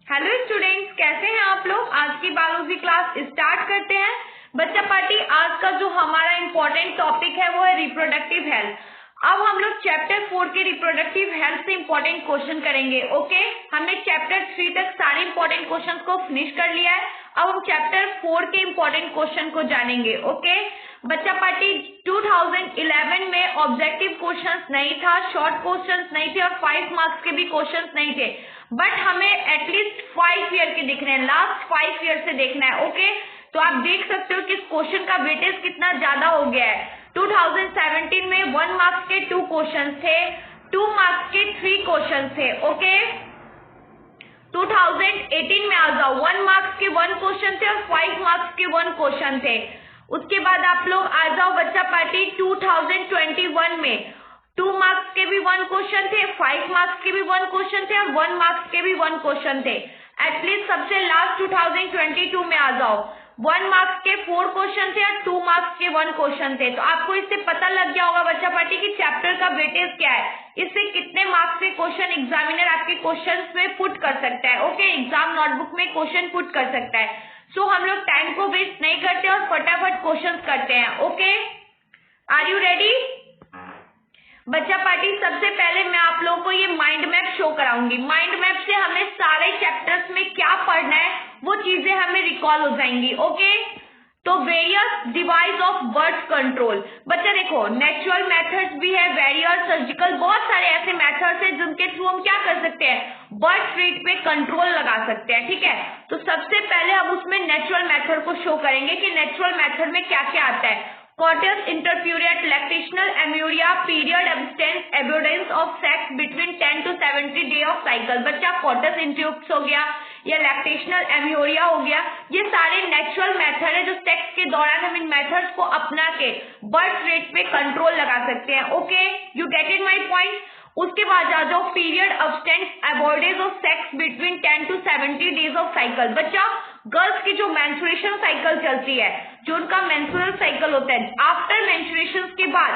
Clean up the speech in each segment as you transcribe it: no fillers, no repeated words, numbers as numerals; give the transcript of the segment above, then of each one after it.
Hello students, कैसे हैं आप लोग। आज की बायोलॉजी क्लास स्टार्ट करते हैं। बच्चा पार्टी, आज का जो हमारा इम्पोर्टेंट टॉपिक है वो है रिप्रोडक्टिव हेल्थ। अब हम लोग चैप्टर 4 के रिप्रोडक्टिव हेल्थ से इम्पोर्टेंट क्वेश्चन करेंगे। ओके, हमने चैप्टर 3 तक सारे इम्पोर्टेंट क्वेश्चन को फिनिश कर लिया है। अब हम चैप्टर 4 के इम्पोर्टेंट क्वेश्चन को जानेंगे। ओके बच्चा पार्टी, 2011 में ऑब्जेक्टिव क्वेश्चंस नहीं था, शॉर्ट क्वेश्चंस नहीं थे और 5 मार्क्स के भी क्वेश्चंस नहीं थे, बट हमें एटलीस्ट 5 ईयर के देखने हैं, लास्ट 5 ईयर से देखना है। ओके, तो आप देख सकते हो कि इस क्वेश्चन का वेटेज कितना ज्यादा हो गया है। 2017 में 1 मार्क्स के 2 क्वेश्चन थे, 2 मार्क्स के 3 क्वेश्चन थे। ओके 2018 में आ जाओ, 1 मार्क्स के 1 क्वेश्चन थे और 5 मार्क्स के 1 क्वेश्चन थे। उसके बाद आप लोग आ जाओ बच्चा पार्टी 2021 में 2 मार्क्स के भी 1 क्वेश्चन थे, 5 मार्क्स के भी 1 क्वेश्चन थे और 1 मार्क्स के भी 1 क्वेश्चन थे। एटलीस्ट सबसे लास्ट 2022 में आ जाओ, 1 मार्क्स के 4 क्वेश्चन थे और 2 मार्क्स के 1 क्वेश्चन थे। तो आपको इससे पता लग गया होगा बच्चा पार्टी कि चैप्टर का वेटेज क्या है, इससे कितने मार्क्स के क्वेश्चन एग्जामिनर आपके क्वेश्चन में पुट कर सकता है। ओके, एग्जाम नोटबुक में क्वेश्चन पुट कर सकता है। सो हम लोग टाइम को वेस्ट नहीं करते और फटाफट क्वेश्चन करते हैं। ओके, आर यू रेडी बच्चा पार्टी। सबसे पहले मैं आप लोगों को ये माइंड मैप शो कराऊंगी। माइंड मैप से हमें सारे चैप्टर्स में क्या पढ़ना है वो चीजें हमें रिकॉल हो जाएंगी। ओके, तो various device of birth control. बच्चा देखो, नेचुरल मेथड्स भी है, वेरियर, सर्जिकल, बहुत सारे ऐसे मेथड्स हैं जिनके थ्रू हम क्या कर सकते हैं, बर्थ रेट पे कंट्रोल लगा सकते हैं। ठीक है, तो सबसे पहले हम उसमें नेचुरल मेथड को शो करेंगे कि नेचुरल मेथड में क्या क्या आता है। Coitus interperiod, lactational ameorrhea, period abstinence, avoidance of sex between 10 to 70 day of cycle। बच्चा coitus interrupts हो गया या lactational ameorrhea हो गया, ये सारे नेचुरल मेथड है जो सेक्स के दौरान हम इन मेथड्स को अपना के बर्थ रेट पे कंट्रोल लगा सकते हैं। Okay, you get it my point. उसके बाद आ जाओ period abstinence, avoidance of sex between 10 to 70 days of cycle. बच्चा, गर्ल्स की जो मेंस्ट्रुएशन साइकिल चलती है, जो उनका मेंस्ट्रुअल साइकिल होता है, आफ्टर मेंस्ट्रुएशन के बाद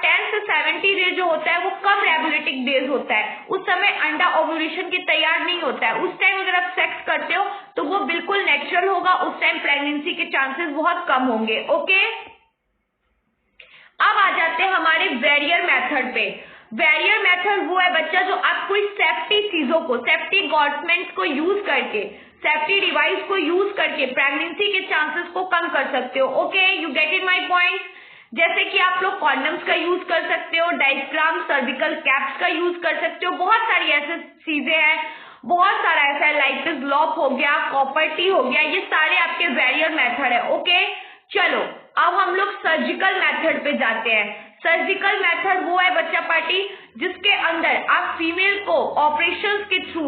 10 से 70 डेज जो होता है वो कम रेगुलेटिक डेज होता है। उस समय अंडा ओव्यूलेशन के तैयार नहीं होता है। उस टाइम अगर आप सेक्स करते हो तो वो बिल्कुल नेचुरल होगा, उस टाइम प्रेगनेंसी के चांसेस बहुत कम होंगे। ओके, अब आ जाते हैं हमारे बैरियर मेथड पे। बैरियर मेथड वो है बच्चा जो आप कोई सेफ्टी चीजों को, सेफ्टी गॉर्समेंट्स को यूज करके, सेफ्टी डिवाइस को यूज करके प्रेगनेंसी के चांसेस को कम कर सकते हो। Okay, you get it my point. जैसे कि आप लोग कॉन्डम्स का यूज कर सकते हो, डायफ्राम, सर्विकल कैप्स का यूज कर सकते हो, बहुत सारी ऐसी चीजें हैं, बहुत सारा ऐसा है, लाइपिस लॉप हो गया, कॉपर टी हो गया, ये सारे आपके बैरियर मेथड है। ओके, चलो अब हम लोग सर्जिकल मेथड पे जाते हैं। सर्जिकल मेथड वो है बच्चा पार्टी जिसके अंदर आप फीमेल को ऑपरेशंस के थ्रू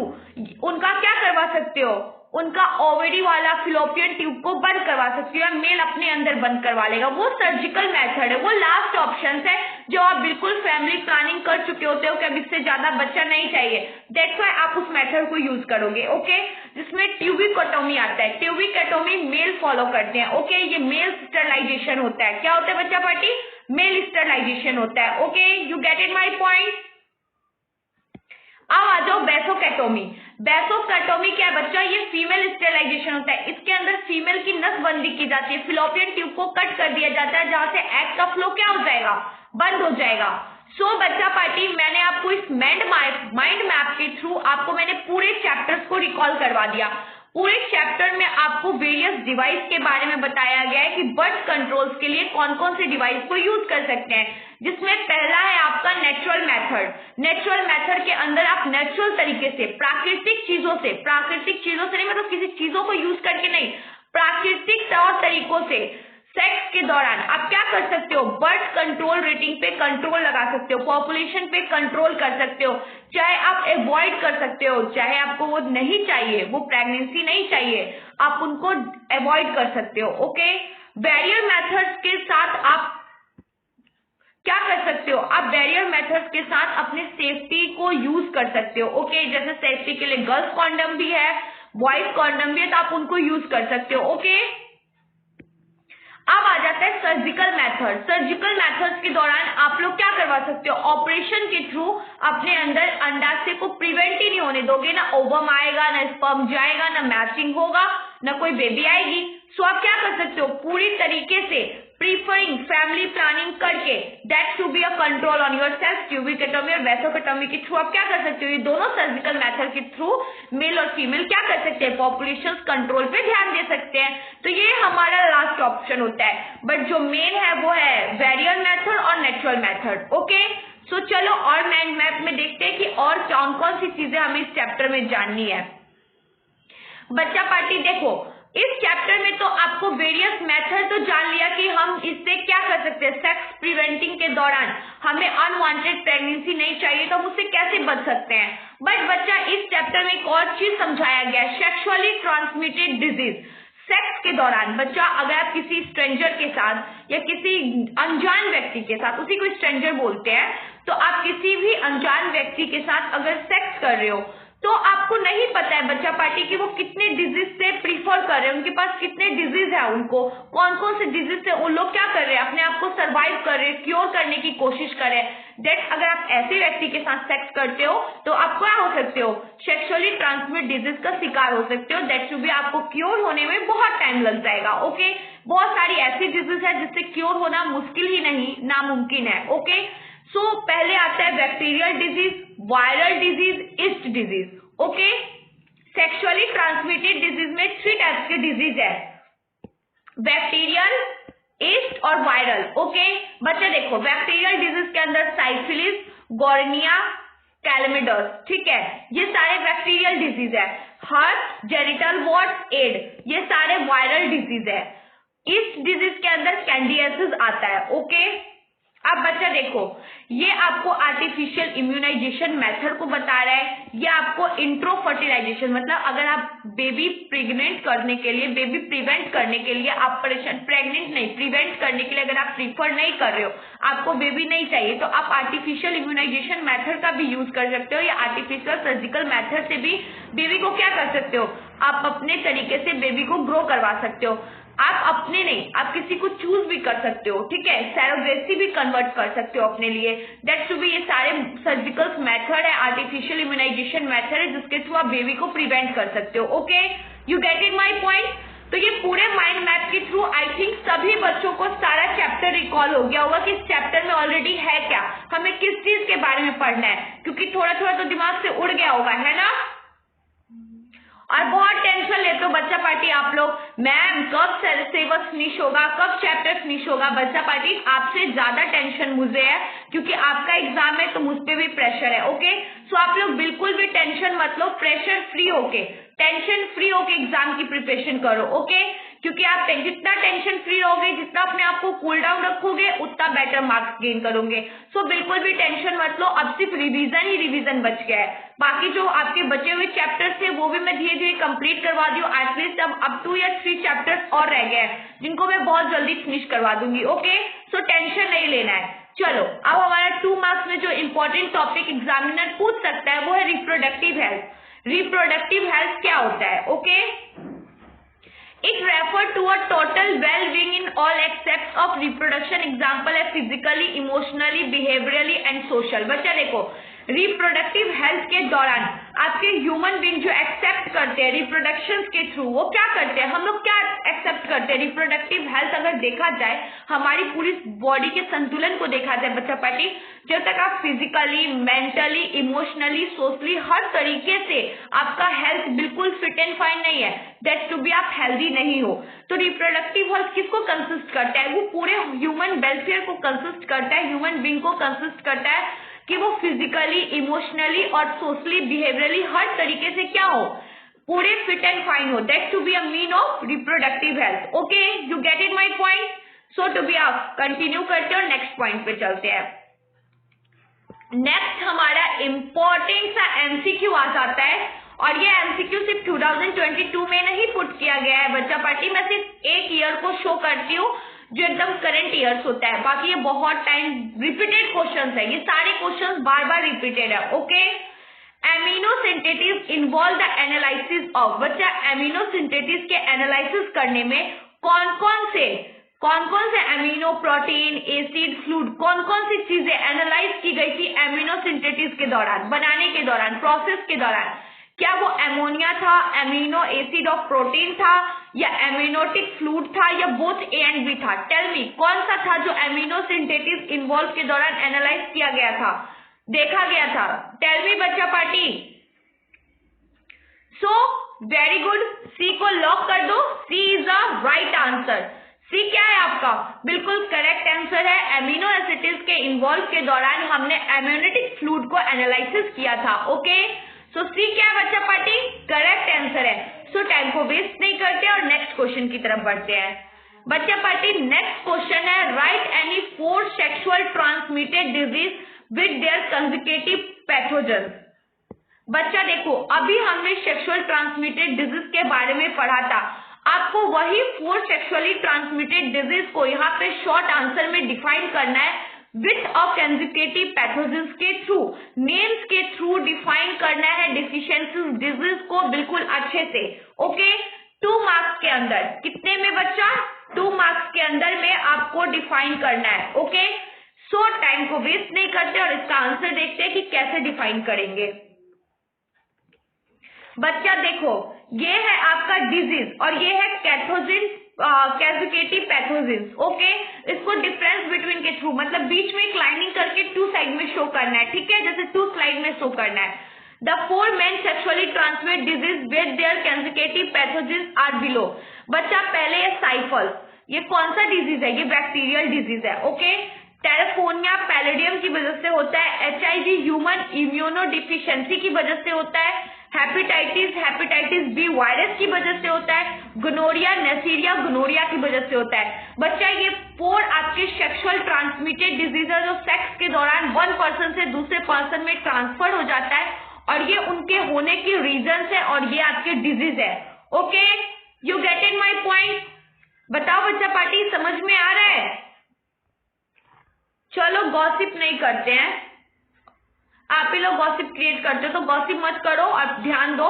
उनका क्या करवा सकते हो, उनका ओवरी वाला फिलोपियन ट्यूब को बंद करवा सकते हो या मेल अपने अंदर बंद करवा लेगा, वो सर्जिकल मेथड है। वो लास्ट ऑप्शन है जो आप बिल्कुल फैमिली प्लानिंग कर चुके होते हो कि अब इससे ज्यादा बच्चा नहीं चाहिए, दैट्स व्हाई आप उस मेथड को यूज करोगे। ओके, जिसमें ट्यूबिकोटोमी आता है। ट्यूबिकोटोमी मेल फॉलो करते हैं। ओके, ये मेल स्टरलाइजेशन होता है। क्या होता है बच्चा पार्टी, मेल स्टरलाइजेशन होता है। Okay, you get it my point. अब आ जाओ बेसोकेटोमी। बेसोकेटोमी क्या है बच्चा, ये फीमेल स्टेरिलाइजेशन होता है। इसके अंदर फीमेल की नसबंदी की जाती है, फिलोपियन ट्यूब को कट कर दिया जाता है जहां से एग का फ्लो क्या हो जाएगा, बंद हो जाएगा। सो बच्चा पार्टी, मैंने आपको इस माइंड मैप के थ्रू आपको मैंने पूरे चैप्टर्स को रिकॉल करवा दिया। पूरे चैप्टर में आपको वेरियस डिवाइस के बारे में बताया गया है कि बर्थ कंट्रोल्स के लिए कौन कौन से डिवाइस को यूज कर सकते हैं, जिसमें पहला है आपका नेचुरल मेथड। नेचुरल मेथड के अंदर आप नेचुरल तरीके से, प्राकृतिक चीजों से नहीं, मतलब किसी चीजों को यूज करके नहीं, प्राकृतिक तौर तरीकों से सेक्स के दौरान आप क्या कर सकते हो, बर्थ कंट्रोल रेटिंग पे कंट्रोल लगा सकते हो, पॉपुलेशन पे कंट्रोल कर सकते हो, चाहे आप अवॉइड कर सकते हो, चाहे आपको वो नहीं चाहिए, वो प्रेगनेंसी नहीं चाहिए, आप उनको अवॉइड कर सकते हो। ओके, बैरियर मेथड्स के साथ आप क्या कर सकते हो, आप बैरियर मेथड्स के साथ अपने सेफ्टी को यूज कर सकते हो। ओके, जैसे सेफ्टी के लिए गर्ल्स कॉन्डम भी है, बॉयज कॉन्डम भी है, तो आप उनको यूज कर सकते हो। ओके, अब आ जाता है सर्जिकल मेथड। सर्जिकल मेथड्स के दौरान आप लोग क्या करवा सकते हो, ऑपरेशन के थ्रू अपने अंदर अंडाशय को प्रिवेंट ही नहीं होने दोगे, ना ओवम आएगा, ना स्पर्म जाएगा, ना मैचिंग होगा, ना कोई बेबी आएगी। सो आप क्या कर सकते हो, पूरी तरीके से प्रीफरिंग फैमिली प्लानिंग करके that to be a control on yourself, tubectomy और वेसोकेटोमी के थ्रू आप क्या कर सकते हो, ये दोनों सर्जिकल मेथड के थ्रू मेल और फीमेल क्या कर सकते हैं, पॉपुलेशन कंट्रोल पे ध्यान दे सकते हैं। तो ये हमारा लास्ट ऑप्शन होता है, बट जो मेन है वो है वेरियल मेथड और नेचुरल मेथड। ओके, सो चलो और माइंड मैप में देखते हैं कि और कौन कौन सी चीजें हमें इस चैप्टर में जाननी है। बच्चा पार्टी देखो, इस चैप्टर में तो आपको वेरियस मेथड तो जान लिया कि हम इससे क्या कर सकते हैं, सेक्स प्रिवेंटिंग के दौरान हमें अनवांटेड प्रेगनेंसी नहीं चाहिए तो हम उससे कैसे बच सकते हैं। बट बच्चा इस चैप्टर में एक और चीज समझाया गया, सेक्सुअली ट्रांसमिटेड डिजीज। सेक्स के दौरान बच्चा अगर आप किसी स्ट्रेंजर के साथ या किसी अनजान व्यक्ति के साथ, उसी को स्ट्रेंजर बोलते हैं, तो आप किसी भी अनजान व्यक्ति के साथ अगर सेक्स कर रहे हो तो आपको नहीं पता है बच्चा पार्टी कि वो कितने डिजीज से प्रीफर कर रहे हैं, उनके पास कितने डिजीज है, उनको कौन कौन से डिजीज से उन लोग क्या कर रहे हैं, अपने आप को सर्वाइव कर रहे हैं, क्योर करने की कोशिश कर रहे हैं। दैट अगर आप ऐसे व्यक्ति के साथ सेक्स करते हो तो आप क्या हो सकते हो, सेक्सुअली ट्रांसमिट डिजीज का शिकार हो सकते हो। दैट टू बी आपको क्योर होने में बहुत टाइम लग जाएगा। ओके, बहुत सारी ऐसी डिजीज है जिससे क्योर होना मुश्किल ही नहीं, नामुमकिन है। ओके, सो पहले आता है bacterial disease, viral disease, east disease. Okay, sexually transmitted disease में 3 टाइप्स के डिजीज है, बैक्टीरियल, ईस्ट और वायरल। ओके बच्चे देखो, बैक्टीरियल डिजीज के अंदर साइफिलिस, गोर्निया, कैलमिडस, ठीक है, ये सारे बैक्टीरियल डिजीज है। हर्ट, जेनिटल वॉर्ड, एड, ये सारे वायरल डिजीज है। ईस्ट डिजीज के अंदर कैंडिडियासिस आता है। ओके, अब बच्चा देखो, ये आपको आर्टिफिशियल इम्यूनाइजेशन मेथड को बता रहा है, ये आपको इंट्रो फर्टिलाइजेशन, मतलब अगर आप बेबी प्रेग्नेंट करने के लिए, बेबी प्रिवेंट करने के लिए, आप प्रेग्नेंट नहीं, प्रिवेंट करने के लिए अगर आप प्रीफर नहीं कर रहे हो, आपको बेबी नहीं चाहिए, तो आप आर्टिफिशियल इम्यूनाइजेशन मेथड का भी यूज कर सकते हो, या आर्टिफिशियल सर्जिकल मेथड से भी बेबी को क्या कर सकते हो, आप अपने तरीके से बेबी को ग्रो करवा सकते हो। आप अपने नहीं, आप किसी को चूज भी कर सकते हो, ठीक है, सरोगेसी भी कन्वर्ट कर सकते हो अपने लिए। दैट्स टू बी, ये सारे सर्जिकल मेथड है, आर्टिफिशियल इम्यूनाइजेशन मेथड है, जिसके थ्रू आप बेबी को प्रिवेंट कर सकते हो। Okay, you get it my point. तो ये पूरे माइंड मैप के थ्रू आई थिंक सभी बच्चों को सारा चैप्टर रिकॉल हो गया होगा कि इस चैप्टर में ऑलरेडी है क्या, हमें किस चीज के बारे में पढ़ना है, क्योंकि थोड़ा थोड़ा तो दिमाग से उड़ गया होगा, है ना। और बहुत टेंशन लेते हो बच्चा पार्टी आप लोग, मैम कब सिलेबस फिनिश होगा, कब चैप्टर फिनिश होगा। बच्चा पार्टी आपसे ज्यादा टेंशन मुझे है, क्योंकि आपका एग्जाम है तो मुझ पे भी प्रेशर है। ओके, सो आप लोग बिल्कुल भी टेंशन मत लो, प्रेशर फ्री होके, टेंशन फ्री होके एग्जाम की प्रिपरेशन करो। ओके, क्योंकि आप जितना टेंशन फ्री रहोगे, जितना अपने आप को कूल डाउन रखोगे, उतना बेटर मार्क्स गेन करोगे। सो बिल्कुल भी टेंशन मत लो, अब सिर्फ रिवीजन ही रिवीजन बच गया है, बाकी जो आपके बचे हुए चैप्टर्स थे वो भी मैं धीरे धीरे कंप्लीट करवा दी हूँ। एटलीस्ट अब 2 या 3 चैप्टर्स और रह गए हैं जिनको मैं बहुत जल्दी फिनिश करवा दूंगी। ओके, सो टेंशन नहीं लेना है। चलो, अब हमारा 2 मार्क्स में जो इंपॉर्टेंट टॉपिक एग्जामिनर पूछ सकता है वो है रिप्रोडक्टिव हेल्थ। रिप्रोडक्टिव हेल्थ क्या होता है? Okay, It refers to a total well-being in all aspects of reproduction. Example है physically, emotionally, behaviorally and social. बच्चा देखो, रिप्रोडक्टिव हेल्थ के दौरान आपके ह्यूमन बीइंग जो एक्सेप्ट करते हैं रिप्रोडक्शन के थ्रू, वो क्या करते हैं, हम लोग क्या एक्सेप्ट करते हैं। रिप्रोडक्टिव हेल्थ अगर देखा जाए, हमारी पूरी बॉडी के संतुलन को देखा जाए बच्चा पार्टी, जब तक आप फिजिकली, मेंटली, इमोशनली, सोशली हर तरीके से आपका हेल्थ बिल्कुल फिट एंड फाइन नहीं है, दैट टू बी आप हेल्दी नहीं हो। तो रिप्रोडक्टिव हेल्थ किसको कंसिस्ट करता है? वो पूरे ह्यूमन वेलफेयर को कंसिस्ट करता है, ह्यूमन बीइंग को कंसिस्ट करता है कि वो फिजिकली, इमोशनली और सोशली, बिहेवियरली हर तरीके से क्या हो, पूरे फिट एंड फाइन हो। That to be a mean of reproductive health. Okay, you get it my point. So to be आप कंटिन्यू करते हैं और नेक्स्ट पॉइंट पे चलते हैं। नेक्स्ट हमारा इंपॉर्टेंट सा एमसीक्यू आ जाता है, और ये एमसीक्यू सिर्फ 2022 में नहीं पुट किया गया है बच्चा पार्टी, मैं सिर्फ एक ईयर को शो करती हूँ जो एकदम करंट ईयर्स होता है, बाकी ये बहुत टाइम रिपीटेड क्वेश्चंस है, ये सारे क्वेश्चंस बार बार रिपीटेड है। Okay, amino synthesis involve the analysis of. बच्चा, एमिनो सिंथेसिस के एनालिसिस करने में कौन कौन से कौन कौन से अमीनो, प्रोटीन, एसिड, फ्लूइड, कौन कौन सी चीजें एनालाइज की गई थी एमिनो सिंथेसिस के दौरान, बनाने के दौरान, प्रोसेस के दौरान? क्या वो अमोनिया था, अमीनो एसिड और प्रोटीन था, या एमिनोटिक फ्लूइड था, या बोथ ए एंड बी था? टेल मी, कौन सा था जो एमिनो सिंथेसिस इन्वॉल्व के दौरान एनालाइज किया गया था, देखा गया था? टेल मी बच्चा party. So very good, C को लॉक कर दो, सी इज द राइट आंसर। सी क्या है आपका? बिल्कुल करेक्ट आंसर है। एमिनो एसिड्स के इन्वॉल्व के दौरान हमने एमिनोटिक फ्लूइड को एनालिसिस किया था। ओके, सो सी क्या है बच्चा पार्टी? करेक्ट आंसर है। सो टाइम को वेस्ट नहीं करते और नेक्स्ट क्वेश्चन की तरफ बढ़ते हैं। बच्चा पार्टी नेक्स्ट क्वेश्चन है, right any 4 sexual transmitted disease with there consecutive pathogens. बच्चा देखो, अभी हमने सेक्सुअल ट्रांसमिटेड डिजीज के बारे में पढ़ा था। आपको वही 4 सेक्सुअली ट्रांसमिटेड डिजीज को यहाँ पे शॉर्ट आंसर में डिफाइन करना है विथ अ कंसेक्यूटिव पैथोजेंस के थ्रू, नेम्स के थ्रू डिफाइन करना है डिफिशियंसी डिजीज को बिल्कुल अच्छे से। ओके, 2 मार्क्स के अंदर, कितने में बच्चा? 2 मार्क्स के अंदर में आपको डिफाइन करना है। ओके, सो टाइम को वेस्ट नहीं करते और इसका आंसर देखते हैं कि कैसे डिफाइन करेंगे। बच्चा देखो, ये है आपका डिजीज और ये है कैथोजिन, कैजुकेटिव पैथोजेंस। ओके, इसको डिफरेंस बिटवीन के थ्रू, मतलब बीच में एक लाइनिंग करके 2 साइड में शो करना है, ठीक है, जैसे 2 स्लाइड में शो करना है। The 4 main sexually transmitted disease with their causative pathogens are below. बच्चा पहले ये साइफल्स, ये कौन सा डिजीज है? ये बैक्टीरियल डिजीज है। ओके, टेरेफोनिया पैलेडियम की वजह से होता है, HIV ह्यूमन इम्यूनो डिफिशियंसी की वजह से होता है, हेपेटाइटिस बी वायरस की वजह से होता है, गोनोरिया, नेसीरिया गोनोरिया की वजह से होता है। बच्चा ये 4 आपके सेक्सुअल ट्रांसमिटेड डिजीज है जो सेक्स के दौरान 1 पर्सन से दूसरे पर्सन में ट्रांसफर हो जाता है और ये उनके होने की रीजंस है और ये आपके डिजीज है। Okay, you get it my point? बताओ बच्चा पार्टी, समझ में आ रहा है? चलो गॉसिप नहीं करते हैं, आप ही लोग गॉसिप क्रिएट करते हो तो गॉसिप मत करो और ध्यान दो।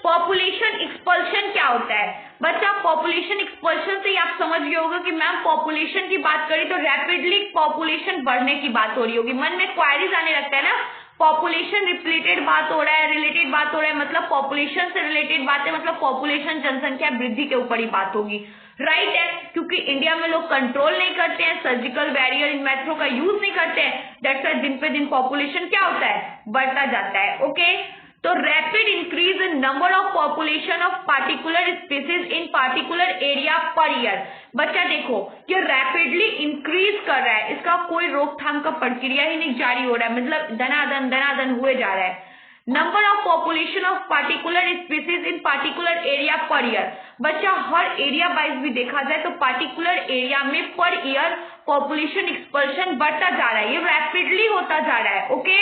पॉपुलेशन एक्सपल्शन क्या होता है? बच्चा पॉपुलेशन एक्सपल्शन से ही आप समझ गए होगा कि मैम पॉपुलेशन की बात करी तो रैपिडली पॉपुलेशन बढ़ने की बात हो रही होगी। मन में क्वायरीज आने लगता है ना, पॉपुलेशन रिलेटेड बात हो रहा है, रिलेटेड बात हो रहा है, मतलब पॉपुलेशन से रिलेटेड बात है, मतलब पॉपुलेशन जनसंख्या वृद्धि के ऊपर ही बात होगी। राइट है, क्योंकि इंडिया में लोग कंट्रोल नहीं करते हैं, सर्जिकल बैरियर इन मेथड का यूज नहीं करते हैं, दैट्स व्हाई दिन पे दिन पॉपुलेशन क्या होता है? बढ़ता जाता है। ओके, तो rapid increase in number of population of particular species in particular area per year. बच्चा देखो, ये रैपिडली इंक्रीज कर रहा है, इसका कोई रोकथाम का प्रक्रिया ही नहीं जारी हो रहा है, मतलब धनाधन हुए जा रहा है। Number of population of particular species in particular area per year. बच्चा हर एरिया वाइज भी देखा जाए तो पार्टिकुलर एरिया में पर ईयर पॉपुलेशन एक्सपल्शन बढ़ता जा रहा है, ये रैपिडली होता जा रहा है। ओके,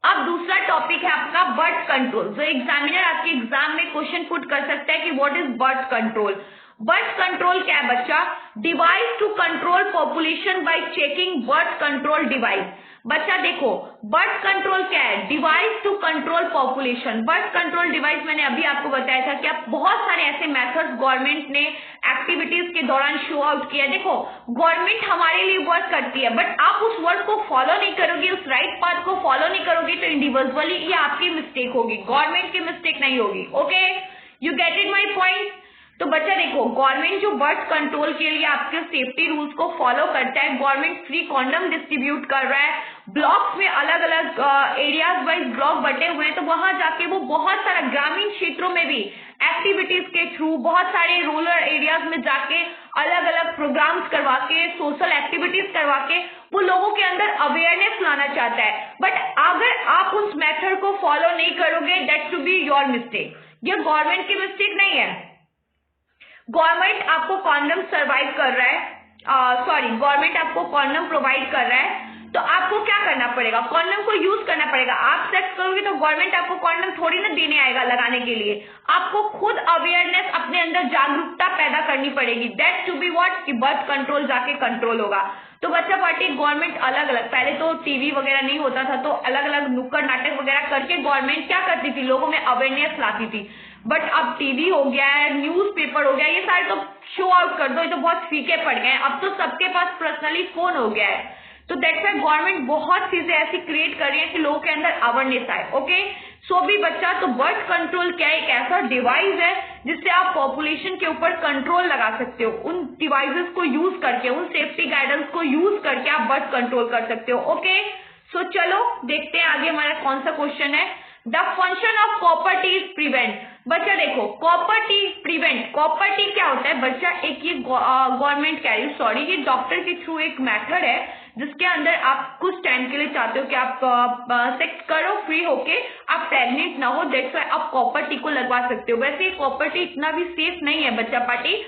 अब दूसरा टॉपिक है आपका बर्थ कंट्रोल। जो एग्जामिनर आपके एग्जाम में क्वेश्चन पुट कर सकता है कि what is birth control. Birth control क्या है बच्चा? Device to control population by checking birth control device. बच्चा देखो, बर्थ कंट्रोल क्या है? Device to control population. Birth control device मैंने अभी आपको बताया था कि आप बहुत सारे ऐसे मेथड्स गवर्नमेंट ने एक्टिविटीज के दौरान शो आउट किया। देखो, गवर्नमेंट हमारे लिए वर्क करती है, बट आप उस वर्क को फॉलो नहीं करोगे, उस राइट पाथ को फॉलो नहीं करोगे तो इंडिविजुअली ये आपकी मिस्टेक होगी, गवर्नमेंट की मिस्टेक नहीं होगी। Okay, you get it my point? तो बच्चा देखो, गवर्नमेंट जो बर्थ कंट्रोल के लिए आपके सेफ्टी रूल्स को फॉलो करता है, गवर्नमेंट फ्री कॉन्डम डिस्ट्रीब्यूट कर रहा है, ब्लॉक्स में अलग अलग एरियाज वाइज ब्लॉक बटे हुए हैं, तो वहां जाके वो बहुत सारा ग्रामीण क्षेत्रों में भी एक्टिविटीज के थ्रू, बहुत सारे रूरल एरियाज में जाके अलग अलग प्रोग्राम्स करवा के, सोशल एक्टिविटीज करवा के वो लोगों के अंदर अवेयरनेस लाना चाहता है। बट अगर आप उस मेथड को फॉलो नहीं करोगे, that to be your mistake. ये गवर्नमेंट की मिस्टेक नहीं है। गवर्नमेंट आपको कॉन्डम सर्वाइव कर रहा है, गवर्नमेंट आपको कॉन्डम प्रोवाइड कर रहा है, तो आपको क्या करना पड़ेगा? कॉन्डम को यूज करना पड़ेगा। आप सेक्स करोगे तो गवर्नमेंट आपको कॉन्डम थोड़ी ना देने आएगा लगाने के लिए, आपको खुद अवेयरनेस, अपने अंदर जागरूकता पैदा करनी पड़ेगी। दैट टू बी व्हाट, कि बर्थ कंट्रोल जाके कंट्रोल होगा। तो बच्चा पार्टी गवर्नमेंट अलग अलग, पहले तो टीवी वगैरह नहीं होता था, तो अलग अलग नुक्कड़ नाटक वगैरह करके गवर्नमेंट क्या करती थी? लोगों में अवेयरनेस लाती थी। बट अब टीवी हो गया है, न्यूज़पेपर हो गया, ये सारे तो शो आउट कर दो, ये तो बहुत फीके पड़ गए हैं। अब तो सबके पास पर्सनली फोन हो गया है, तो दैट्स व्हाई गवर्नमेंट बहुत चीजें ऐसी क्रिएट कर रही है कि लोगों के अंदर अवेयरनेस आए। ओके, सो भी बच्चा, तो बर्थ कंट्रोल क्या है? एक ऐसा डिवाइस है जिससे आप पॉपुलेशन के ऊपर कंट्रोल लगा सकते हो। उन डिवाइसेस को यूज करके, उन सेफ्टी गाइडेंस को यूज करके आप बर्थ कंट्रोल कर सकते हो। ओके, सो चलो देखते हैं आगे हमारा कौन सा क्वेश्चन है। The function of copper T is prevent. बच्चा देखो, copper T prevent, copper T क्या होता है बच्चा? एक ये गवर्नमेंट कह रही हूँ, सॉरी, ये डॉक्टर के थ्रू एक मेथड है जिसके अंदर आप कुछ टाइम के लिए चाहते हो कि आप सेक्स करो फ्री होके, आप प्रेग्नेंट ना हो, दैट्स व्हाई आप कॉपर टी को लगवा सकते हो। वैसे कॉपर टी इतना भी सेफ नहीं है बच्चा पार्टी।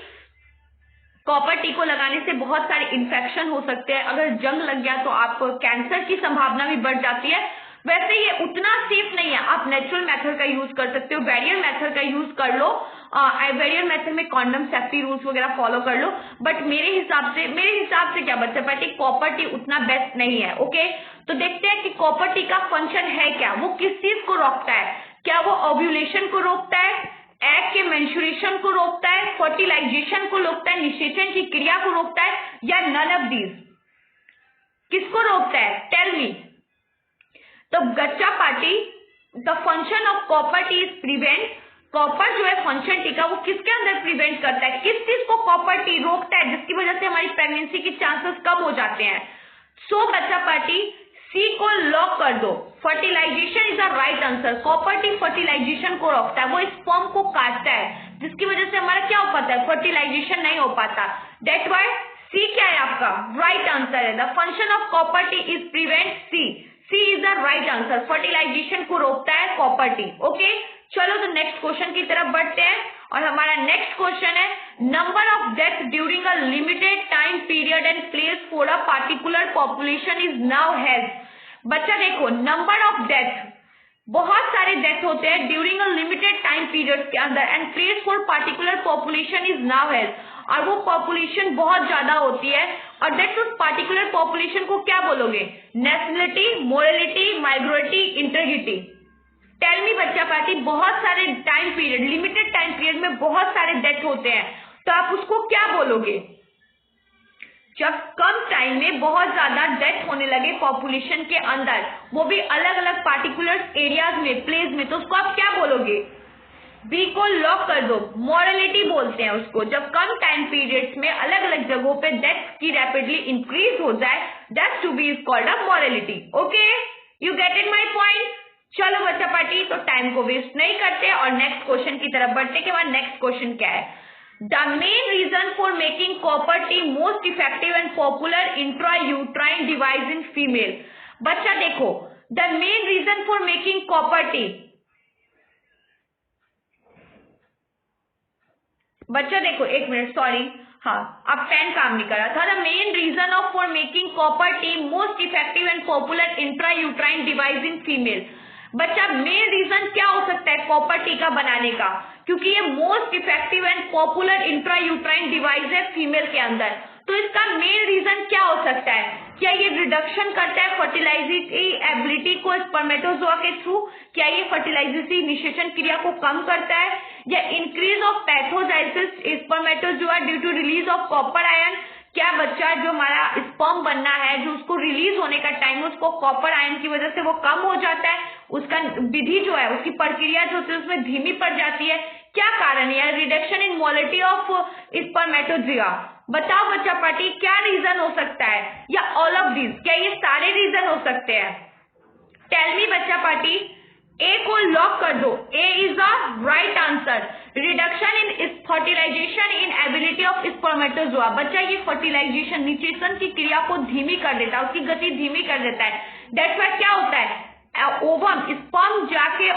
कॉपर टी को लगाने से बहुत सारे इन्फेक्शन हो सकते हैं, अगर जंग लग गया तो आप कैंसर की संभावना भी बढ़ जाती है। वैसे ये उतना सेफ नहीं है, आप नेचुरल मेथड का यूज कर सकते हो, बैरियर मेथड का यूज कर लो। बैरियर मेथड में कॉन्डम सेफ्टी रूल्स वगैरह फॉलो कर लो, बट मेरे हिसाब से क्या बच्चा पार्टी, कॉपर टी उतना बेस्ट नहीं है। ओके, तो देखते हैं कि कॉपर टी का फंक्शन है क्या, वो किस चीज को रोकता है? क्या वो ओव्यूलेशन को रोकता है, एग के मेंस्ट्रुएशन को रोकता है, फर्टिलाइजेशन को रोकता है, निषेचन की क्रिया को रोकता है, या नन ऑफ दीज? किसको रोकता है? Tell me. तो बच्चा party, the function of copper T is prevent. Copper जो है फंक्शन टी का, वो किसके अंदर प्रिवेंट करता है? किस चीज को कॉपर टी रोकता है जिसकी वजह से हमारी प्रेगनेंसी के चांसेस कम हो जाते हैं? सो बच्चा पार्टी, सी को लॉक कर दो, fertilisation is the right answer. Copper T fertilisation को रोकता है, वो स्पर्म को काटता है जिसकी वजह से हमारा क्या हो पाता है? फर्टिलाइजेशन नहीं हो पाता। दैट व्हाई सी क्या है आपका? राइट आंसर है। The function of copper T is prevent, C is the right answer. Fertilisation को रोकता है कॉपर टी। ओके, चलो तो नेक्स्ट क्वेश्चन की तरफ बढ़ते हैं, और हमारा नेक्स्ट क्वेश्चन है, number of death during a limited time period and place for a particular population is now has. बच्चा देखो, नंबर ऑफ डेथ, बहुत सारे डेथ होते हैं during a limited time period के अंदर, and place for particular population is now has, और वो पॉपुलेशन बहुत ज्यादा होती है, और दैट उस पार्टिकुलर पॉपुलेशन को क्या बोलोगे? Nationality, mortality, migratory, integrity? Tell me बच्चा पार्टी, बहुत सारे time period, limited time period में बहुत सारे डेथ होते हैं, तो आप उसको क्या बोलोगे? जब कम टाइम में बहुत ज्यादा डेथ होने लगे पॉपुलेशन के अंदर, वो भी अलग अलग पार्टिकुलर एरियाज में, प्लेस में, तो उसको आप क्या बोलोगे? बी को लॉक कर दो, मॉरलिटी बोलते हैं उसको। जब कम टाइम पीरियड्स में अलग अलग जगहों पे डेथ की रैपिडली इंक्रीज हो जाए, that to be is called a mortality. Okay, you get it my point? चलो बच्चा पार्टी, तो टाइम को वेस्ट नहीं करते और नेक्स्ट क्वेश्चन की तरफ बढ़ते कि हमारा नेक्स्ट क्वेश्चन क्या है। The main reason for making copper T most effective and popular intrauterine device in female. बच्चा देखो, the main reason for making copper T, बच्चा देखो एक मिनट, सॉरी, हाँ अब पेन काम नहीं कर रहा था। The main reason of for making copper T most effective and popular intrauterine device in female. बच्चा मेन रीजन क्या हो सकता है कॉपर टी का बनाने का? क्योंकि ये most effective and popular intrauterine device है फीमेल के अंदर, तो इसका मेन रीजन क्या हो सकता है? क्या ये रिडक्शन करता है फर्टिलाइजिंग एबिलिटी को स्पर्मेटोजोआ के थ्रू? क्या ये फर्टिलाइजिंग निषेचन क्रिया को कम करता है? या increase of phagocytosis spermatozoa due to release of copper ion? क्या बच्चा जो हमारा स्पर्म बनना है, जो उसको रिलीज होने का टाइम, उसको कॉपर आयन की वजह से वो कम हो जाता है, उसका विधि जो है, उसकी प्रक्रिया जो होती है उसमें धीमी पड़ जाती है? क्या कारण है? Reduction in molality of spermatozoa. बताओ बच्चा पार्टी, क्या रीजन हो सकता है? या ऑल ऑफ दीज? क्या ये सारे रीजन हो सकते हैं? टेल मी बच्चा पार्टी। ए को लॉक कर दो, A is the right answer. Reduction in fertilization in ability of spermatozoa. बच्चा ये फर्टिलाइजेशन, निषेचन की क्रिया को धीमी कर देता है, उसकी गति धीमी कर देता है। दैट्स व्हाई क्या होता है, ओवम, स्पर्म जाके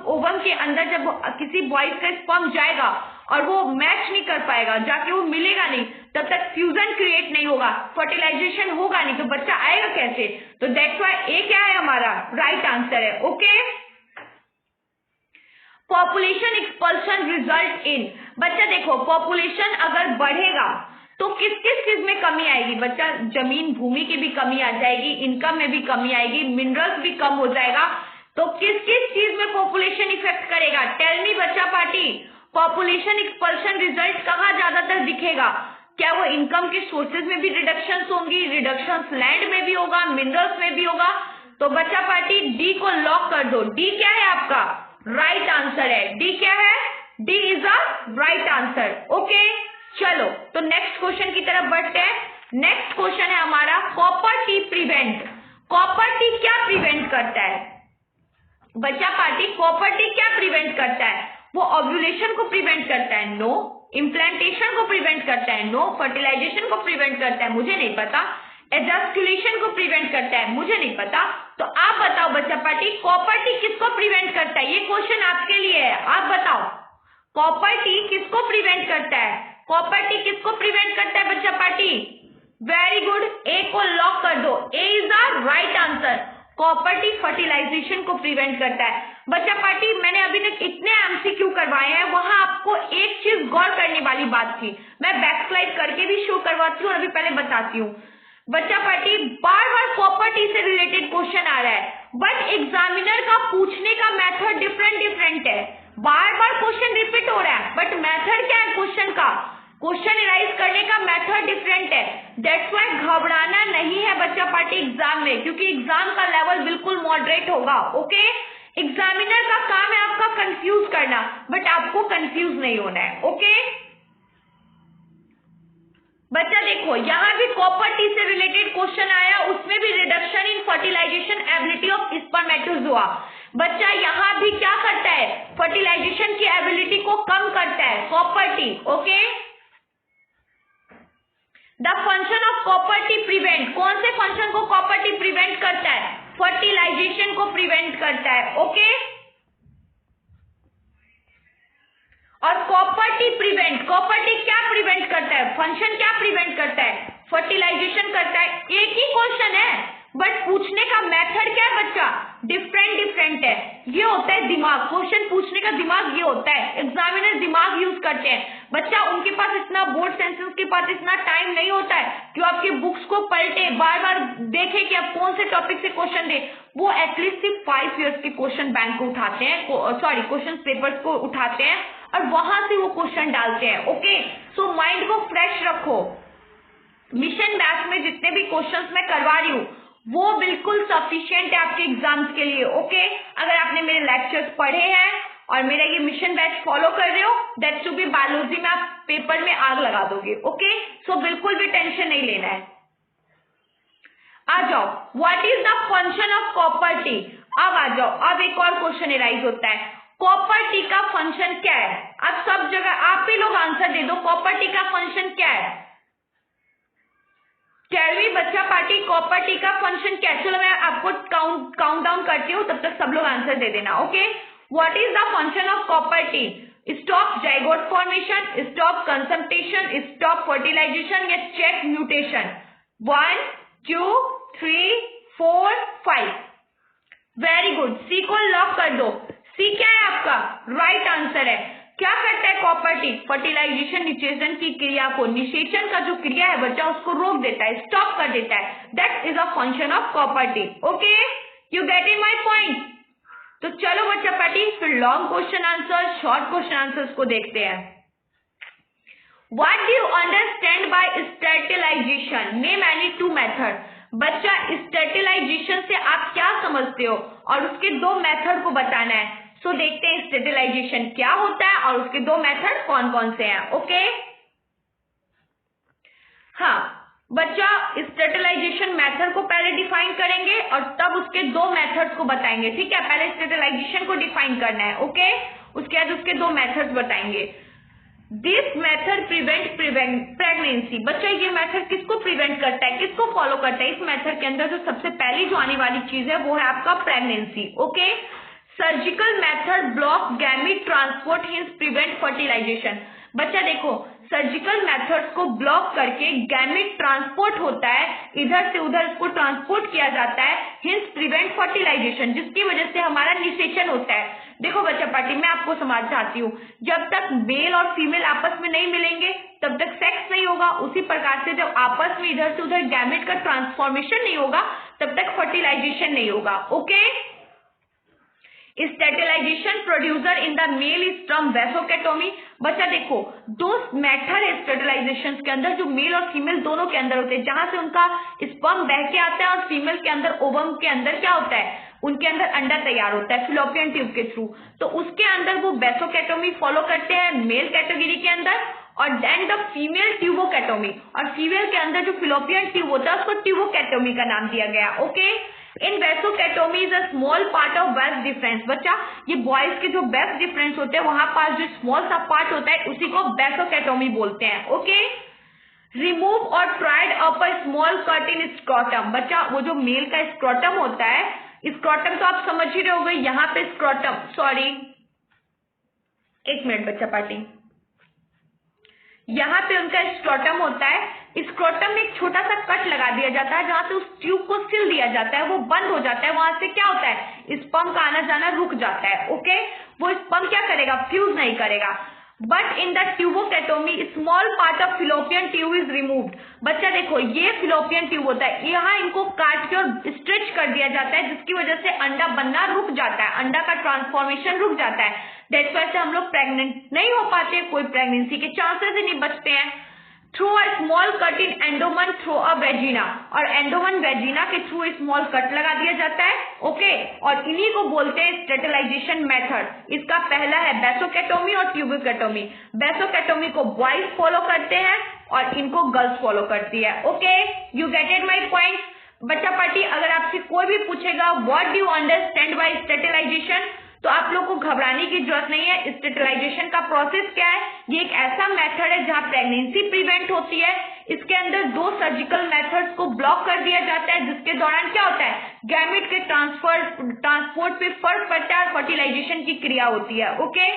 ओवम के अंदर जब किसी बॉयज का स्पर्म जाएगा और वो मैच नहीं कर पाएगा, जाके वो मिलेगा नहीं, तब तक फ्यूजन क्रिएट नहीं होगा, फर्टिलाइजेशन होगा नहीं, तो बच्चा आएगा कैसे? तो दैट्स व्हाई ए क्या है हमारा? राइट आंसर है। Okay, population expulsion result in. बच्चा देखो, पॉपुलेशन अगर बढ़ेगा तो किस किस चीज में कमी आएगी? बच्चा जमीन भूमि की भी कमी आ जाएगी, इनकम में भी कमी आएगी, मिनरल्स भी कम हो जाएगा, तो किस किस चीज में पॉपुलेशन इफेक्ट करेगा? टेल मी बच्चा पार्टी, पॉपुलेशन एक्सपल्शन रिजल्ट कहाँ ज्यादातर दिखेगा? क्या वो इनकम के सोर्सेज में भी रिडक्शन होंगी, रिडक्शन लैंड में भी होगा, मिनरल्स में भी होगा? तो बच्चा पार्टी डी को लॉक कर दो। डी क्या है आपका? राइट आंसर है। डी क्या है? D is a right answer. Okay, चलो तो नेक्स्ट क्वेश्चन की तरफ बढ़ते हैं। नेक्स्ट क्वेश्चन है हमारा copper T prevent. Copper T क्या प्रिवेंट करता है? बच्चा पार्टी कॉपर टी क्या प्रिवेंट करता है? वो ओव्यूलेशन को प्रिवेंट करता है? नो। इम्प्लांटेशन को प्रिवेंट करता है? नो। फर्टिलाइजेशन को प्रिवेंट करता है? मुझे नहीं पता। एजास्कुलेशन को प्रिवेंट करता है? मुझे नहीं पता। तो आप बताओ बच्चा पार्टी, कॉपर टी किसको प्रिवेंट करता है? ये क्वेश्चन आपके लिए है, आप बताओ कॉपर टी किसको प्रिवेंट करता है? कॉपर टी किसको प्रिवेंट करता है बच्चा पार्टी? वेरी गुड, ए को लॉक कर दो। A is the right answer. Copper T fertilisation को प्रिवेंट करता है। बच्चा पार्टी मैंने अभी तक इतने एमसीक्यू करवाए हैं, वहां आपको एक चीज गौर करने वाली बात थी। मैं बैकस्लाइड करके भी शो करवाती हूँ और अभी पहले बताती हूँ। बच्चा पार्टी बार बार कॉपर टी से रिलेटेड क्वेश्चन आ रहा है, बट एग्जामिनर का पूछने का मेथड डिफरेंट है। बार बार क्वेश्चन रिपीट हो रहा है, बट मेथड क्या है क्वेश्चन का? क्वेश्चन एनालाइज करने का मेथड डिफरेंट है। दैट्स व्हाई घबराना नहीं है बच्चा पार्टी एग्जाम में, क्योंकि एग्जाम का लेवल बिल्कुल मॉडरेट होगा। ओके, एग्जामिनर का काम है आपका कंफ्यूज करना, बट आपको कंफ्यूज नहीं होना है। ओके बच्चा देखो, यहाँ भी कॉपर टी से रिलेटेड क्वेश्चन आया, उसमें भी reduction in fertilisation ability of spermatozoa. बच्चा यहाँ भी क्या करता है? फर्टिलाइजेशन की एबिलिटी को कम करता है copper T. Okay, the function of copper T prevent, कौन से फंक्शन को कॉपर टी प्रिवेंट करता है? फर्टिलाइजेशन को प्रिवेंट करता है। ओके, और copper T prevent, copper T क्या प्रिवेंट करता है? फंक्शन क्या प्रिवेंट करता है? फर्टिलाइजेशन करता है। एक ही क्वेश्चन है, बट पूछने का मेथड क्या है बच्चा? डिफरेंट है। ये होता है दिमाग, क्वेश्चन पूछने का दिमाग ये होता है। एग्जामिनर दिमाग यूज करते हैं बच्चा, उनके पास इतना बोर्ड सेंसर्स के पास इतना टाइम नहीं होता है कि आपके बुक्स को पलटे, बार बार देखे कि आप कौन से टॉपिक से क्वेश्चन दे। वो एटलीस्ट सिर्फ 5 ईयर्स के क्वेश्चन बैंक को उठाते हैं, सॉरी क्वेश्चन पेपर्स को उठाते हैं और वहां से वो क्वेश्चन डालते हैं। ओके, सो माइंड को फ्रेश रखो। मिशन बैच में जितने भी क्वेश्चंस मैं करवा रही हूँ वो बिल्कुल सफिशिएंट है आपके एग्जाम्स के लिए। ओके, अगर आपने मेरे लेक्चर्स पढ़े हैं और मेरा ये मिशन बैच फॉलो कर रहे हो, दैट टू बी बायोलॉजी में आप पेपर में आग लगा दोगे। ओके, सो बिल्कुल भी टेंशन नहीं लेना है। आ जाओ, what is the function of copper T? अब आ जाओ, अब एक और क्वेश्चन एराइज होता है, कॉपर टी का फंक्शन क्या है? अब सब जगह आप ही लोग आंसर दे दो, कॉपर टी का फंक्शन क्या है? टेल बच्चा पार्टी, कॉपर टी का फंक्शन क्या है? चलो मैं आपको काउंट डाउन करती हूँ, तब तक सब लोग आंसर दे देना। Okay, what is the function of copper T? Stop zygote formation, stop concentration, stop fertilisation या check mutation? 1 2 3 4 5। Very good, C को लॉक कर दो। सी क्या है आपका? राइट आंसर है। क्या करता है कॉपर टी? फर्टिलाइजेशन निषेचन की क्रिया को, निषेचन का जो क्रिया है बच्चा उसको रोक देता है, स्टॉप कर देता है। That is a function of copper T. Okay, you get in my point? तो चलो बच्चा पार्टी फिर long question answer, short question answers को देखते हैं। What do you understand by sterilization? Name any 2 method. बच्चा स्टर्टिलाइजेशन से आप क्या समझते हो और उसके 2 मेथड को बताना है। सो देखते हैं स्टर्टिलाइजेशन क्या होता है और उसके 2 मेथड कौन कौन से हैं। ओके, हाँ बच्चा, स्टर्टिलाइजेशन मेथड को पहले डिफाइन करेंगे और तब उसके 2 मेथड्स को बताएंगे। ठीक है, पहले स्टर्टिलाइजेशन को डिफाइन करना है। ओके, उसके बाद उसके 2 मेथड्स बताएंगे। This method prevent pregnancy. बच्चा ये मेथड किसको प्रिवेंट करता है, किसको फॉलो करता है? इस मेथड के अंदर जो सबसे पहली जो आने वाली चीज है वो है आपका pregnancy. Okay, surgical method block gamete transport, hence prevent fertilisation. बच्चा देखो, सर्जिकल मेथड्स को ब्लॉक करके गैमीट ट्रांसपोर्ट होता है, इधर से उधर इसको ट्रांसपोर्ट किया जाता है, हिंस प्रिवेंट फर्टिलाइजेशन, जिसकी वजह से हमारा निषेचन होता है। देखो बच्चा पार्टी, मैं आपको समझाती हूँ, जब तक मेल और फीमेल आपस में नहीं मिलेंगे तब तक सेक्स नहीं होगा। उसी प्रकार से जब आपस में इधर से उधर गैमेट का ट्रांसफॉर्मेशन नहीं होगा तब तक फर्टिलाइजेशन नहीं होगा। Okay, sterilization producer in the male is from vasectomy. बच्चा देखो, दो मेथड है स्टेटिलाइजेशन के अंदर जो मेल और फीमेल दोनों के अंदर होते हैं, जहां से उनका स्पर्म बह के आता है और फीमेल के अंदर ओवम के अंदर क्या होता है, उनके अंदर अंडा तैयार होता है फिलोपियन ट्यूब के थ्रू। तो उसके अंदर वो वेसोकेटोमी फॉलो करते हैं मेल कैटेगरी के अंदर, और देन द फीमेल ट्यूबोकेटोमी, और फीमेल के अंदर जो फिलोपियन ट्यूब होता है उसको ट्यूबोकेटोमी का नाम दिया गया। Okay, in vasectomy is a small part of vas deferens. बच्चा ये बॉयज के जो वेस्ट डिफरेंस होते हैं वहां पास जो स्मॉल सा पार्ट होता है उसी को वेसोकेटोमी बोलते हैं। ओके, रिमूव और ट्राइड अप अ स्मॉल कट इन स्क्रोटम। बच्चा वो जो मेल का स्क्रोटम होता है, स्क्रोटम तो आप समझ ही रहे होगे, यहाँ पे स्क्रोटम, सॉरी एक मिनट बच्चा पार्टी, यहाँ पे उनका स्क्रोटम होता है, स्क्रोटम में एक छोटा सा कट लगा दिया जाता है जहां से उस ट्यूब को सिल दिया जाता है, वो बंद हो जाता है, वहां से क्या होता है स्पर्म का आना जाना रुक जाता है। ओके, वो स्पर्म क्या करेगा, फ्यूज नहीं करेगा। But in the tubectomy small part of fallopian tube is removed. बच्चा देखो, ये फिलोपियन ट्यूब होता है, यहाँ इनको काट के और स्ट्रेच कर दिया जाता है जिसकी वजह से अंडा बनना रुक जाता है, अंडा का ट्रांसफॉर्मेशन रुक जाता है। दैट्स वाई से हम लोग प्रेग्नेंट नहीं हो पाते, कोई प्रेगनेंसी के चांसेस ही नहीं बचते हैं। Through a small cut in abdomen through a vagina, और एंडोमन वेजिना के थ्रू स्मॉल कट लगा दिया जाता है। ओके, और इन्हीं को बोलते हैं स्टेटिलाइजेशन मेथड। इसका पहला है वेसोकेटोमी और ट्यूबोकेटोमी। वेसोकेटोमी को बॉयज फॉलो करते हैं और इनको गर्ल्स फॉलो करती है। Okay, you getted my point. बच्चा पार्टी, अगर आपसे कोई भी पूछेगा what do you understand by sterilization, तो आप लोग को घबराने की जरूरत नहीं है। स्टेटिलाइजेशन का प्रोसेस क्या है, ये एक ऐसा मेथड है जहां प्रेगनेंसी प्रिवेंट होती है। इसके अंदर दो सर्जिकल मेथड्स को ब्लॉक कर दिया जाता है जिसके दौरान क्या होता है, गैमेट के ट्रांसपोर्ट पे फर्क पड़ता है और फर्टिलाइजेशन की क्रिया होती है। ओके,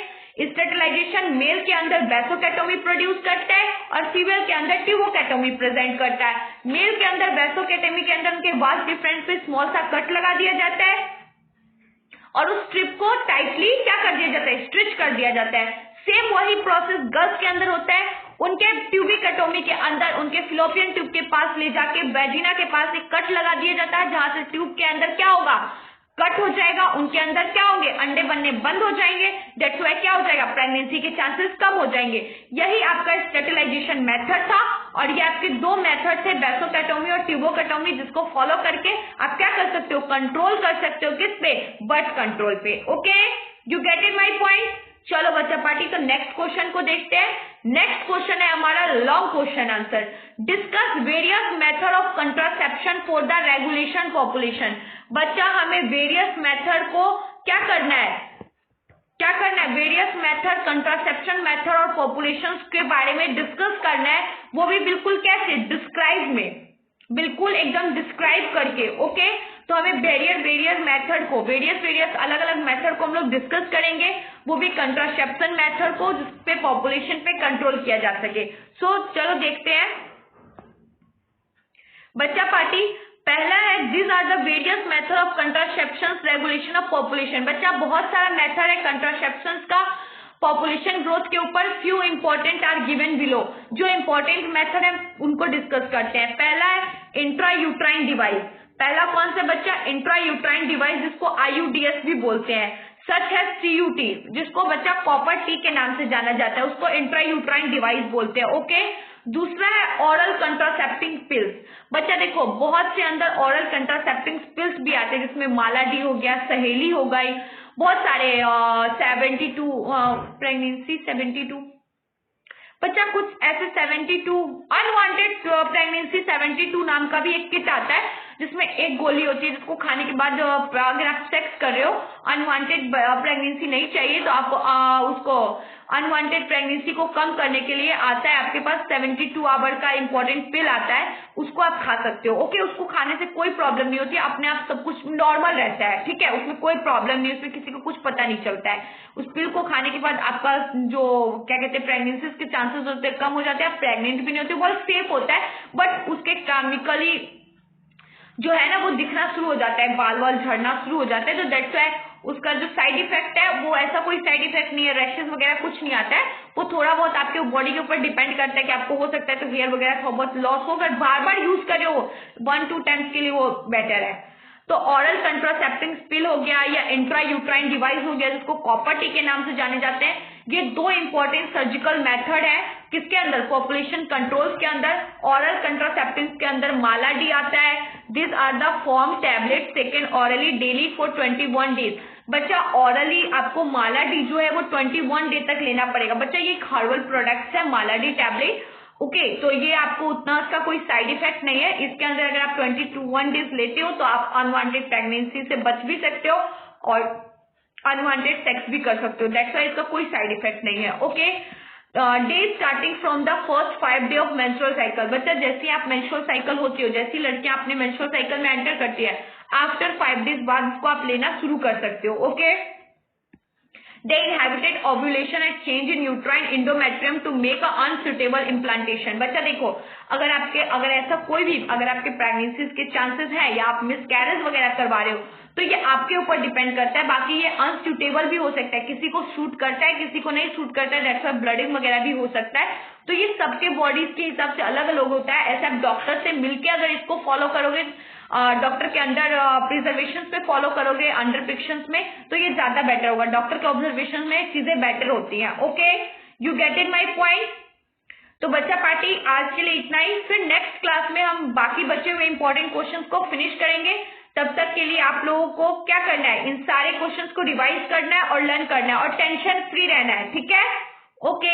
स्टेटिलाइजेशन मेल के अंदर वेसोकेटोमी प्रोड्यूस करता है और फीमेल के अंदर ट्यूबोकेटोमी प्रेजेंट करता है। मेल के अंदर वेसोकेटोमी के अंदर उनके वास्ट डिफरेंस पे स्मॉल सा कट लगा दिया जाता है और उस स्ट्रिप को टाइटली क्या कर दिया जाता है, स्ट्रिच कर दिया जाता है। सेम वही प्रोसेस गर्ल्स के अंदर होता है। उनके ट्यूबिकेटोमी के अंदर उनके फिलोपियन ट्यूब के पास ले जाके वेजिना के पास एक कट लगा दिया जाता है जहां से ट्यूब के अंदर क्या होगा, कट हो जाएगा, उनके अंदर क्या होंगे, अंडे बनने बंद हो जाएंगे। दैट्स व्हाई क्या हो जाएगा, प्रेगनेंसी के चांसेस कम हो जाएंगे। यही आपका स्टेटिलाइजेशन मेथड था और ये आपके दो मेथड थे, वेसोकेटोमी और ट्यूबोकेटोमी, जिसको फॉलो करके आप क्या कर सकते हो, कंट्रोल कर सकते हो। किस पे, बर्थ कंट्रोल पे। Okay, you get it my point. चलो बच्चा पार्टी, तो नेक्स्ट क्वेश्चन को देखते हैं। नेक्स्ट क्वेश्चन है हमारा long question answer. Discuss various method of contraception for the regulation population. बच्चा हमें वेरियस मेथड को क्या करना है, वेरियस मेथड, कंट्रासेप्शन मेथड और पॉपुलेशन के बारे में डिस्कस करना है, वो भी बिल्कुल कैसे, डिस्क्राइब में, बिल्कुल एकदम डिस्क्राइब करके। ओके, तो हमें वेरियस मेथड को, वेरियस अलग अलग मेथड को हम लोग डिस्कस करेंगे, वो भी कंट्रासेप्शन मेथड को, जिसपे पॉपुलेशन पे कंट्रोल किया जा सके। सो चलो देखते हैं बच्चा पार्टी। पहला है this are the various method of contraception regulation of population. बच्चा बहुत सारा मेथड है कंट्रासेप्शन का पॉपुलेशन ग्रोथ के ऊपर। Few important are given below. जो इंपॉर्टेंट मेथड है उनको डिस्कस करते हैं। पहला है इंट्रायूट्राइन डिवाइस। पहला कौन सा बच्चा, इंट्रायूट्राइन डिवाइस, जिसको IUDS भी बोलते हैं। सच है CUT, जिसको बच्चा कॉपर टी के नाम से जाना जाता है, उसको इंट्रायूट्राइन डिवाइस बोलते हैं। ओके, दूसरा है ओरल कंट्रासेप्टिंग पिल्स। बच्चा देखो, बहुत से अंदर ओरल कंट्रासेप्टिंग पिल्स भी आते हैं, जिसमें माला डी हो गया, सहेली हो गई, बहुत सारे 72 प्रेगनेंसी 72 बच्चा, कुछ ऐसे 72 अनवांटेड प्रेगनेंसी 72 नाम का भी एक किट आता है, जिसमें एक गोली होती है जिसको खाने के बाद अगर आप सेक्स कर रहे हो, अनवांटेड प्रेगनेंसी नहीं चाहिए, तो आपको उसको अनवांटेड प्रेगनेंसी को कम करने के लिए आता है आपके पास 72 आवर का इंपॉर्टेंट पिल आता है, उसको आप खा सकते हो। ओके, उसको खाने से कोई प्रॉब्लम नहीं होती, अपने आप सब कुछ नॉर्मल रहता है। ठीक है, उसमें कोई प्रॉब्लम नहीं, उसमें किसी को कुछ पता नहीं चलता है। उस पिल को खाने के बाद आपका जो क्या कहते हैं प्रेगनेंसी के चांसेस होते हैं कम हो जाते हैं, आप प्रेग्नेंट भी नहीं होते, बहुत सेफ होता है। बट उसके केमिकली जो है ना वो दिखना शुरू हो जाता है, बाल वाल झड़ना शुरू हो जाता है। तो दैट्स व्हाई उसका जो साइड इफेक्ट है वो ऐसा कोई साइड इफेक्ट नहीं है, रैशेस वगैरह कुछ नहीं आता है। वो थोड़ा बहुत आपके बॉडी के ऊपर डिपेंड करता है कि आपको हो सकता है तो हेयर वगैरह थोड़ा बहुत लॉस हो, बार बार यूज करे हो 1-2 टाइम्स के लिए वो बेटर है। तो ऑरल कंट्रासेप्टिव पिल हो गया या इंट्रा यूट्राइन डिवाइस हो गया जिसको कॉपर टी के नाम से जाने जाते हैं, ये दो इंपॉर्टेंट सर्जिकल मेथड है किसके अंदर, पॉपुलेशन कंट्रोल्स के अंदर। ऑरल कंट्रासेप्टिव के अंदर माला डी आता है। This are the form tablet taken orally daily for 21 days. बच्चा ऑरली आपको माला डी जो है वो 21 डे तक लेना पड़ेगा। बच्चा ये हर्बल प्रोडक्ट्स है माला डी टैबलेट, ओके तो ये आपको उतना इसका कोई साइड इफेक्ट नहीं है। इसके अंदर अगर आप 21 डेज लेते हो तो आप अनवांटेड प्रेगनेंसी से बच भी सकते हो और अनवांटेड सेक्स भी कर सकते हो। दैट्स व्हाई इसका कोई साइड इफेक्ट नहीं है। Okay, day starting from the first 5 day of menstrual cycle. बच्चा जैसे आप मेंस्ट्रुअल साइकिल होती हो, जैसी लड़कियां अपने मेंस्ट्रुअल साइकिल में एंटर करती है, आफ्टर 5 डेज बाद इसको आप लेना शुरू कर सकते हो। Okay, they inhibited ovulation and change in uterine endometrium to make a unsuitable implantation। बच्चा देखो, अगर ऐसा कोई भी अगर आपके प्रेगनेंसी के चांसेस है या आप मिसकैरेज वगैरह करवा रहे हो तो ये आपके ऊपर डिपेंड करता है। बाकी ये अनसूटेबल भी हो सकता है, किसी को सूट करता है किसी को नहीं सूट करता है, दैट्स व्हाई ब्लडिंग वगैरह भी हो सकता है। तो ये सबके बॉडीज के हिसाब से अलग अलग होता है। ऐसे आप डॉक्टर से मिलके अगर इसको फॉलो करोगे, डॉक्टर के अंडर प्रिजर्वेशन पे फॉलो करोगे अंडर प्रिक्शंस में, तो ये ज्यादा बेटर होगा। डॉक्टर के ऑब्जर्वेशन में चीजें बेटर होती हैं। Okay, you get it my point. तो बच्चा पार्टी आज के लिए इतना ही, फिर नेक्स्ट क्लास में हम बाकी बचे हुए इंपॉर्टेंट क्वेश्चंस को फिनिश करेंगे। तब तक के लिए आप लोगों को क्या करना है, इन सारे क्वेश्चंस को रिवाइज करना है और लर्न करना है और टेंशन फ्री रहना है, ठीक है। ओके।